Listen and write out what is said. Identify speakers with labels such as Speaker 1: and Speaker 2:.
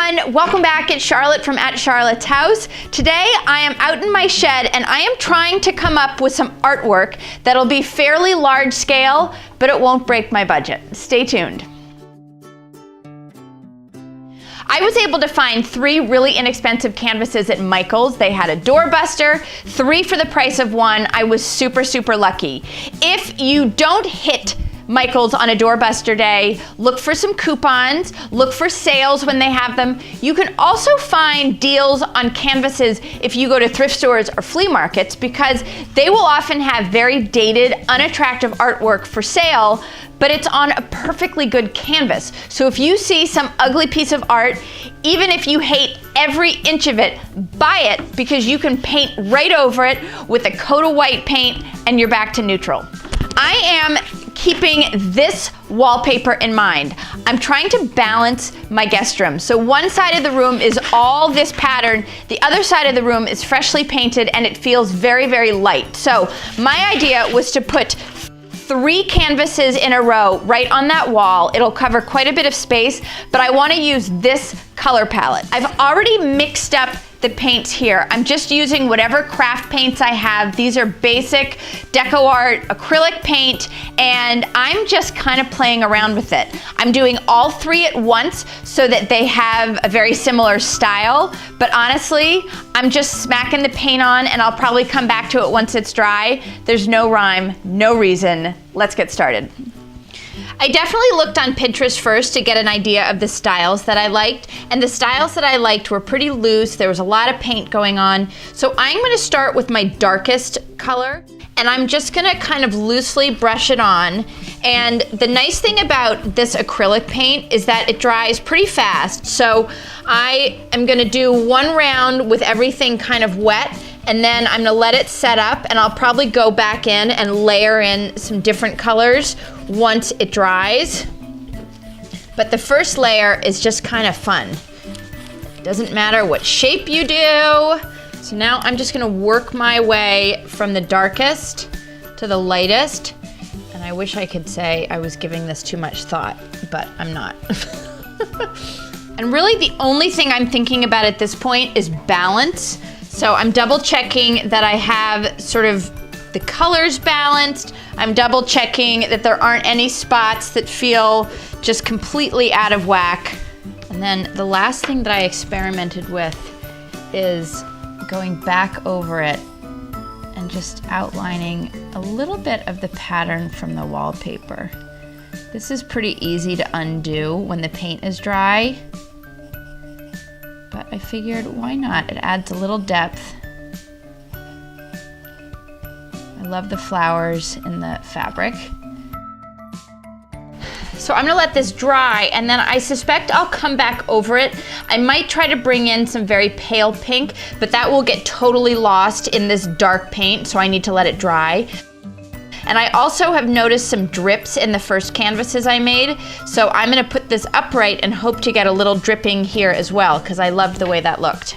Speaker 1: everyone, welcome back. It's Charlotte from At Charlotte's House. Today I am out in my shed and I am trying to come up with some artwork that'll be fairly large scale, but it won't break my budget. Stay tuned. I was able to find 3 really inexpensive canvases at Michael's. They had a doorbuster, 3 for the price of 1. I was super lucky. If you don't hit Michael's on a doorbuster day, look for some coupons, look for sales when they have them. You can also find deals on canvases if you go to thrift stores or flea markets, because they will often have very dated, unattractive artwork for sale, but it's on a perfectly good canvas. So if you see some ugly piece of art, even if you hate every inch of it, buy it, because you can paint right over it with a coat of white paint and you're back to neutral. I am keeping this wallpaper in mind. I'm trying to balance my guest room. So one side of the room is all this pattern, the other side of the room is freshly painted and it feels very light. So my idea was to put 3 canvases in a row right on that wall. It'll cover quite a bit of space, but I want to use this color palette. I've already mixed up the paints here. I'm just using whatever craft paints I have. These are basic Deco Art acrylic paint, and I'm just kind of playing around with it. I'm doing all 3 at once so that they have a very similar style, but honestly, I'm just smacking the paint on and I'll probably come back to it once it's dry. There's no rhyme, no reason. Let's get started. I definitely looked on Pinterest first to get an idea of the styles that I liked, and the styles that I liked were pretty loose. There was a lot of paint going on. So I'm going to start with my darkest color, and I'm just going to kind of loosely brush it on. And the nice thing about this acrylic paint is that it dries pretty fast. So I am going to do 1 round with everything kind of wet, and then I'm gonna let it set up, and I'll probably go back in and layer in some different colors once it dries. But the first layer is just kind of fun. Doesn't matter what shape you do. So now I'm just gonna work my way from the darkest to the lightest. And I wish I could say I was giving this too much thought, but I'm not. And really the only thing I'm thinking about at this point is balance. So I'm double checking that I have sort of the colors balanced. I'm double checking that there aren't any spots that feel just completely out of whack. And then the last thing that I experimented with is going back over it and just outlining a little bit of the pattern from the wallpaper. This is pretty easy to undo when the paint is dry. But I figured, why not? It adds a little depth. I love the flowers in the fabric. So I'm gonna let this dry, and then I suspect I'll come back over it. I might try to bring in some very pale pink, but that will get totally lost in this dark paint, so I need to let it dry. And I also have noticed some drips in the first canvases I made, so I'm gonna put this upright and hope to get a little dripping here as well, because I loved the way that looked.